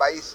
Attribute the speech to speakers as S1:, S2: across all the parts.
S1: 22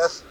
S1: 10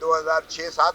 S1: 2006-07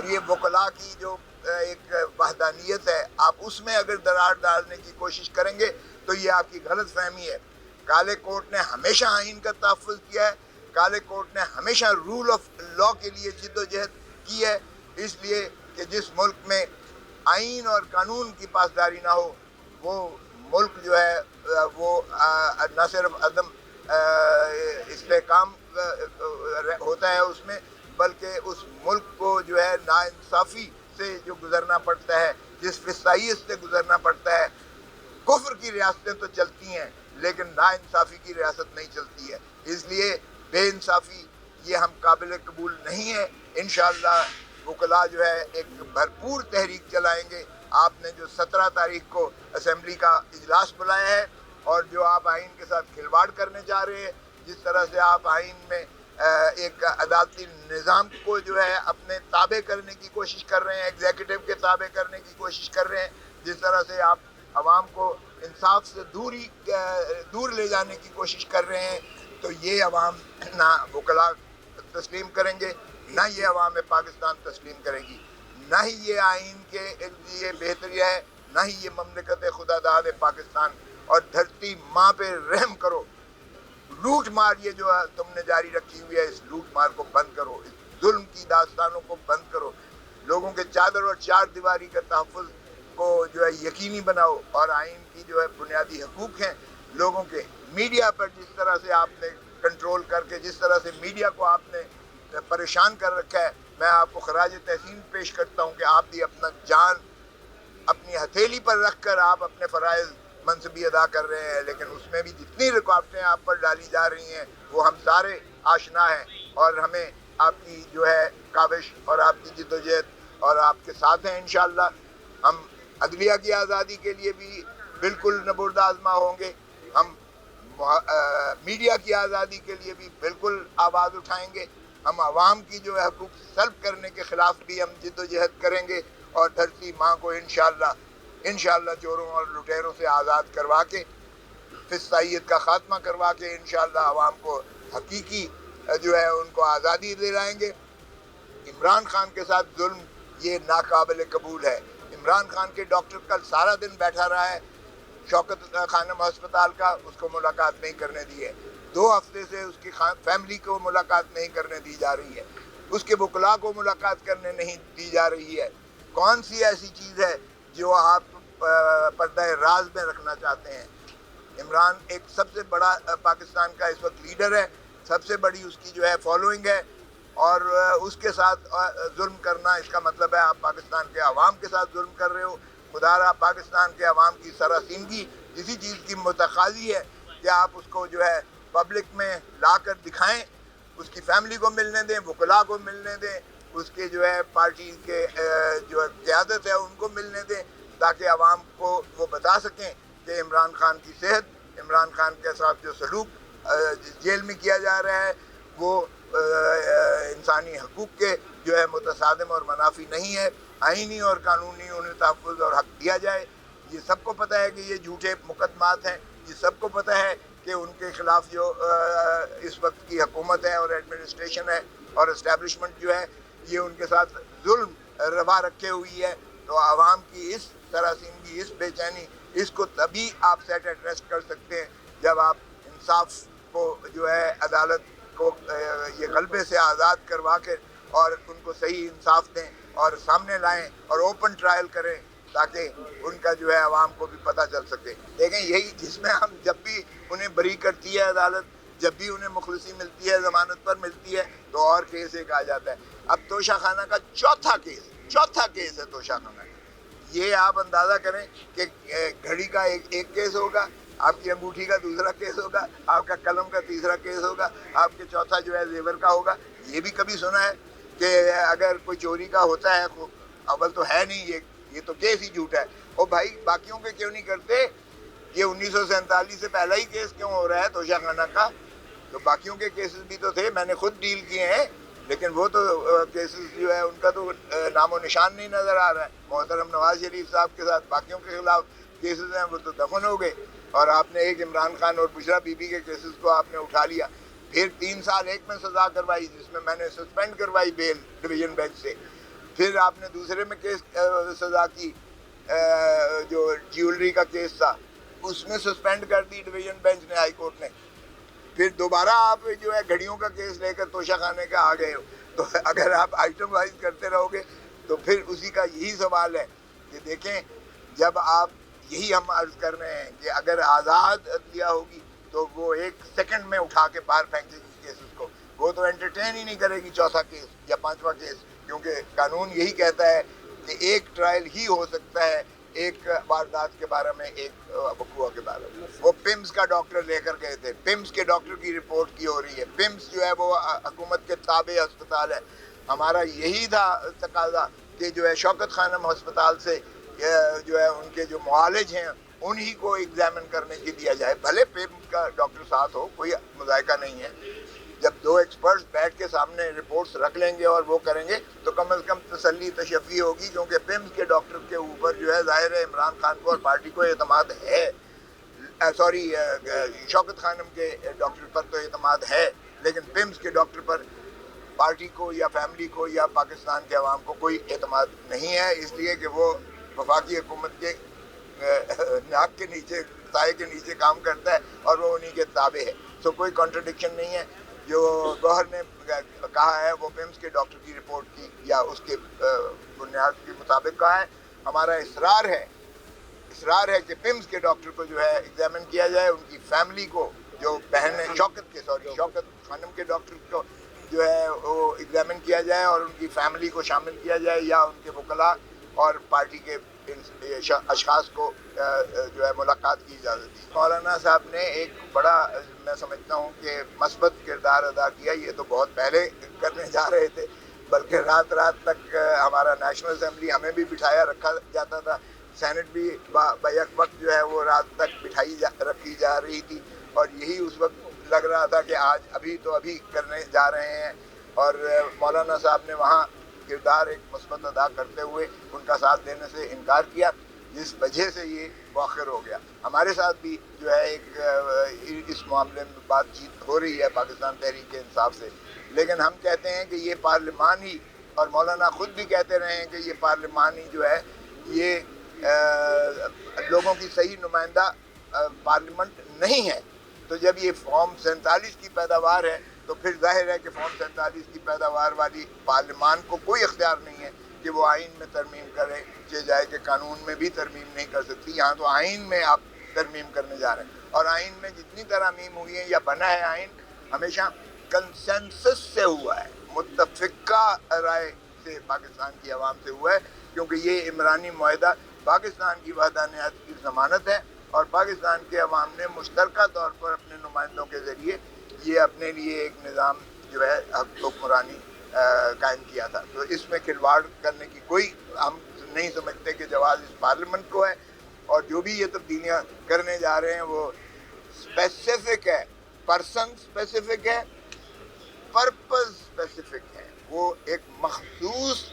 S1: اور یہ وکلاء کی جو ایک وحدانیت ہے، آپ اس میں اگر درار ڈالنے کی کوشش کریں گے تو یہ آپ کی غلط فہمی ہے۔ کالے کوٹ نے ہمیشہ آئین کا تحفظ کیا ہے، کالے کوٹ نے ہمیشہ رول آف لا کے لیے جد و جہد کی ہے، اس لیے کہ جس ملک میں آئین اور قانون کی پاسداری نہ ہو وہ ملک جو ہے وہ نہ صرف عدم استحکام ہوتا ہے اس میں، بلکہ اس ملک کو جو ہے ناانصافی سے جو گزرنا پڑتا ہے، جس فسائیت سے گزرنا پڑتا ہے۔ کفر کی ریاستیں تو چلتی ہیں لیکن ناانصافی کی ریاست نہیں چلتی ہے، اس لیے بے انصافی یہ ہم قابل قبول نہیں ہے۔ انشاءاللہ وکلاء جو ہے ایک بھرپور تحریک چلائیں گے۔ آپ نے جو 17 تاریخ کو اسمبلی کا اجلاس بلایا ہے اور جو آپ آئین کے ساتھ کھلواڑ کرنے جا رہے ہیں، جس طرح سے آپ آئین میں ایک عدالتی نظام کو جو ہے اپنے تابع کرنے کی کوشش کر رہے ہیں، ایگزیکٹو کے تابع کرنے کی کوشش کر رہے ہیں، جس طرح سے آپ عوام کو انصاف سے دور لے جانے کی کوشش کر رہے ہیں، تو یہ عوام نہ وکلاء تسلیم کریں گے، نہ یہ عوام پاکستان تسلیم کرے گی، نہ ہی یہ آئین کے لیے بہتری ہے، نہ ہی یہ مملکت خدا داد پاکستان۔ اور دھرتی ماں پہ رحم کرو، لوٹ مار یہ جو تم نے جاری رکھی ہوئی ہے، اس لوٹ مار کو بند کرو، اس ظلم کی داستانوں کو بند کرو، لوگوں کے چادر اور چار دیواری کا تحفظ کو جو ہے یقینی بناؤ، اور آئین کی جو ہے بنیادی حقوق ہیں لوگوں کے۔ میڈیا پر جس طرح سے آپ نے کنٹرول کر کے، جس طرح سے میڈیا کو آپ نے پریشان کر رکھا ہے، میں آپ کو خراج تحسین پیش کرتا ہوں کہ آپ بھی اپنا جان اپنی ہتھیلی پر رکھ کر آپ اپنے فرائض منصبی ادا کر رہے ہیں، لیکن اس میں بھی جتنی رکاوٹیں آپ پر ڈالی جا رہی ہیں وہ ہم سارے آشنا ہیں، اور ہمیں آپ کی جو ہے کاوش اور آپ کی جدوجہد اور آپ کے ساتھ ہیں انشاءاللہ۔ ہم عدلیہ کی آزادی کے لیے بھی بالکل نبرد آزما ہوں گے، ہم میڈیا کی آزادی کے لیے بھی بالکل آواز اٹھائیں گے، ہم عوام کی جو ہے حقوق سلب کرنے کے خلاف بھی ہم جد و جہد کریں گے، اور دھرتی ماں کو انشاءاللہ چوروں اور لٹیروں سے آزاد کروا کے، فسطائیت کا خاتمہ کروا کے انشاءاللہ عوام کو حقیقی جو ہے ان کو آزادی دلائیں گے۔ عمران خان کے ساتھ ظلم یہ ناقابل قبول ہے۔ عمران خان کے ڈاکٹر کل سارا دن بیٹھا رہا ہے شوکت خانم ہسپتال کا، اس کو ملاقات نہیں کرنے دی ہے، 2 ہفتے سے اس کی فیملی کو ملاقات نہیں کرنے دی جا رہی ہے، اس کے وکلاء کو ملاقات کرنے نہیں دی جا رہی ہے۔ کون سی ایسی چیز ہے جو آپ پردہ راز میں رکھنا چاہتے ہیں؟ عمران ایک سب سے بڑا پاکستان کا اس وقت لیڈر ہے، سب سے بڑی اس کی جو ہے فالوئنگ ہے، اور اس کے ساتھ ظلم کرنا، اس کا مطلب ہے آپ پاکستان کے عوام کے ساتھ ظلم کر رہے ہو۔ خدا را پاکستان کے عوام کی سراسیمگی اسی چیز کی متقاضی ہے کہ آپ اس کو جو ہے پبلک میں لا کر دکھائیں، اس کی فیملی کو ملنے دیں، وکلاء کو ملنے دیں، اس کے جو ہے پارٹی کے جو قیادت ہے ان کو ملنے دیں، تاکہ عوام کو وہ بتا سکیں کہ عمران خان کی صحت، عمران خان کے ساتھ جو سلوک جیل میں کیا جا رہا ہے وہ انسانی حقوق کے جو ہے متصادم اور منافی نہیں ہے، آئینی اور قانونی انہیں تحفظ اور حق دیا جائے۔ یہ سب کو پتہ ہے کہ یہ جھوٹے مقدمات ہیں، یہ سب کو پتہ ہے کہ ان کے خلاف جو اس وقت کی حکومت ہے اور ایڈمنسٹریشن ہے اور اسٹیبلشمنٹ جو ہے یہ ان کے ساتھ ظلم روا رکھے ہوئی ہے۔ تو عوام کی اس سراسیمگی، اس بے چینی، اس کو تبھی آپ سیٹ ایٹ ریسٹ کر سکتے ہیں جب آپ انصاف کو جو ہے عدالت کو یہ غلبے سے آزاد کروا کے اور ان کو صحیح انصاف دیں اور سامنے لائیں اور اوپن ٹرائل کریں، تاکہ ان کا جو ہے عوام کو بھی پتہ چل سکے۔ دیکھیں یہی جس میں ہم جب بھی انہیں بری کرتی ہے عدالت، جب بھی انہیں مخلصی ملتی ہے، ضمانت پر ملتی ہے، تو اور کیس ایک آ جاتا ہے۔ اب توشہ خانہ کا چوتھا کیس ہے توشہ خانہ کا۔ یہ آپ اندازہ کریں کہ گھڑی کا ایک کیس ہوگا، آپ کی انگوٹھی کا دوسرا کیس ہوگا، آپ کا قلم کا تیسرا کیس ہوگا، آپ کے چوتھا جو ہے زیور کا ہوگا۔ یہ بھی کبھی سنا ہے کہ اگر کوئی چوری کا ہوتا ہے، اول تو ہے نہیں، یہ تو کیس ہی جھوٹا ہے۔ او بھائی باقیوں کے کیوں نہیں کرتے؟ یہ 1947 سے پہلا ہی کیس کیوں ہو رہا ہے توشہ خانہ کا؟ تو باقیوں کے کیسز بھی تو تھے، میں نے خود ڈیل کیے ہیں، لیکن وہ تو کیسز جو ہے ان کا تو نام و نشان نہیں نظر آ رہا ہے۔ محترم نواز شریف صاحب کے ساتھ باقیوں کے خلاف کیسز ہیں وہ تو دفن ہو گئے، اور آپ نے ایک عمران خان اور بشرا بی بی کے کیسز کو آپ نے اٹھا لیا، پھر 3 سال ایک میں سزا کروائی، جس میں میں نے سسپینڈ کروائی بیل ڈویژن بینچ سے، پھر آپ نے دوسرے میں کیس سزا کی، جو جیولری کا کیس تھا، اس میں سسپینڈ کر دی ڈویژن بینچ نے، ہائی کورٹ نے. پھر دوبارہ آپ جو ہے گھڑیوں کا کیس لے کر توشہ خانے کا آ گئے ہو. تو اگر آپ آئٹم وائز کرتے رہو گے تو پھر اسی کا یہی سوال ہے کہ دیکھیں، جب آپ یہی ہم عرض کر رہے ہیں کہ اگر آزاد عدلیہ ہوگی تو وہ ایک سیکنڈ میں اٹھا کے باہر پھینک دے گی کیسز کو. وہ تو انٹرٹین ہی نہیں کرے گی چوتھا کیس یا پانچواں کیس، کیونکہ قانون یہی کہتا ہے کہ ایک ٹرائل ہی ہو سکتا ہے ایک واردات کے بارے میں، ایک وقوع کے بارے میں. وہ پمس کا ڈاکٹر لے کر گئے تھے، پمس کے ڈاکٹر کی رپورٹ کی ہو رہی ہے. پمس جو ہے وہ حکومت کے تابع ہسپتال ہے. ہمارا یہی تھا تقاضا کہ جو ہے شوکت خانم ہسپتال سے جو ہے ان کے جو معالج ہیں انہی کو ایگزامن کرنے کے دیا جائے، بھلے پمس کا ڈاکٹر ساتھ ہو، کوئی مذائقہ نہیں ہے. جب دو ایکسپرٹس بیٹھ کے سامنے رپورٹس رکھ لیں گے اور وہ کریں گے تو کم از کم تسلی تشفی ہوگی، کیونکہ پمس کے ڈاکٹر کے اوپر جو ہے ظاہر ہے عمران خان کو اور پارٹی کو اعتماد ہے. سوری، شوکت خانم کے ڈاکٹر پر تو اعتماد ہے، لیکن پمس کے ڈاکٹر پر پارٹی کو یا فیملی کو یا پاکستان کے عوام کو کوئی اعتماد نہیں ہے، اس لیے کہ وہ وفاقی حکومت کے ناک کے نیچے، سائے کے نیچے کام کرتا ہے اور وہ انہی کے تابع ہے. سو کوئی کانٹرڈکشن نہیں ہے. جو گوہر نے کہا ہے وہ پمس کے ڈاکٹر کی رپورٹ کی یا اس کے بنیاد کے مطابق کہا ہے. ہمارا اصرار ہے کہ پمس کے ڈاکٹر کو جو ہے ایگزامن کیا جائے، ان کی فیملی کو، جو بہن ہے شوکت خانم کے ڈاکٹر کو جو ہے وہ ایگزامن کیا جائے اور ان کی فیملی کو شامل کیا جائے یا ان کے وکلاء اور پارٹی کے اشخاص کو جو ہے ملاقات کی اجازت دی. مولانا صاحب نے ایک بڑا، میں سمجھتا ہوں کہ مثبت کردار ادا کیا. یہ تو بہت پہلے کرنے جا رہے تھے، بلکہ رات تک ہمارا نیشنل اسمبلی ہمیں بھی بٹھایا رکھا جاتا تھا، سینٹ بھی بیک وقت جو ہے وہ رات تک رکھی جا رہی تھی، اور یہی اس وقت لگ رہا تھا کہ ابھی کرنے جا رہے ہیں. اور مولانا صاحب نے وہاں کردار ایک مثبت ادا کرتے ہوئے ان کا ساتھ دینے سے انکار کیا، جس وجہ سے یہ مؤخر ہو گیا. ہمارے ساتھ بھی جو ہے ایک اس معاملے میں بات چیت ہو رہی ہے پاکستان تحریک انصاف سے، لیکن ہم کہتے ہیں کہ یہ پارلیمان ہی، اور مولانا خود بھی کہتے رہے ہیں کہ یہ پارلیمان ہی جو ہے یہ لوگوں کی صحیح نمائندہ پارلیمنٹ نہیں ہے. تو جب یہ فارم 47 کی پیداوار ہے تو پھر ظاہر ہے کہ فارم 47 کی پیداوار والی پارلیمان کو کوئی اختیار نہیں ہے کہ وہ آئین میں ترمیم کرے، جائے کہ قانون میں بھی ترمیم نہیں کر سکتی. یہاں تو آئین میں آپ ترمیم کرنے جا رہے ہیں، اور آئین میں جتنی ترامیم ہوئی ہیں یا بنا ہے آئین ہمیشہ کنسنسس سے ہوا ہے، متفقہ رائے سے پاکستان کی عوام سے ہوا ہے، کیونکہ یہ عمرانی معاہدہ پاکستان کی وحدانیت کی ضمانت ہے، اور پاکستان کے عوام نے مشترکہ طور پر اپنے نمائندوں کے ذریعے یہ اپنے لیے ایک نظام جو ہے حکمرانی قائم کیا تھا. تو اس میں کھلواڑ کرنے کی کوئی ہم نہیں سمجھتے کہ جواز اس پارلیمنٹ کو ہے. اور جو بھی یہ تبدیلیاں کرنے جا رہے ہیں وہ اسپیسیفک ہے، پرسن اسپیسیفک ہے، پرپز اسپیسیفک ہے. وہ ایک مخصوص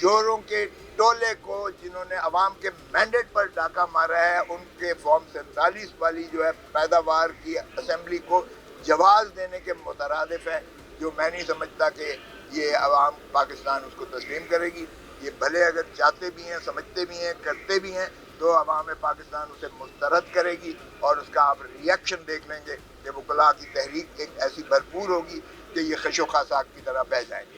S1: جوروں کے ٹولے کو جنہوں نے عوام کے مینڈیٹ پر ڈاکہ مارا ہے، ان کے فارم 47 والی جو ہے پیداوار کی اسمبلی کو جواز دینے کے مترادف ہے، جو میں نہیں سمجھتا کہ یہ عوام پاکستان اس کو تسلیم کرے گی. یہ بھلے اگر چاہتے بھی ہیں، سمجھتے بھی ہیں، کرتے بھی ہیں، تو عوام پاکستان اسے مسترد کرے گی، اور اس کا آپ ریئیکشن دیکھ لیں گے کہ وکلاء کی تحریک ایک ایسی بھرپور ہوگی کہ یہ خش و خاشاک کی طرح بہہ جائیں گے.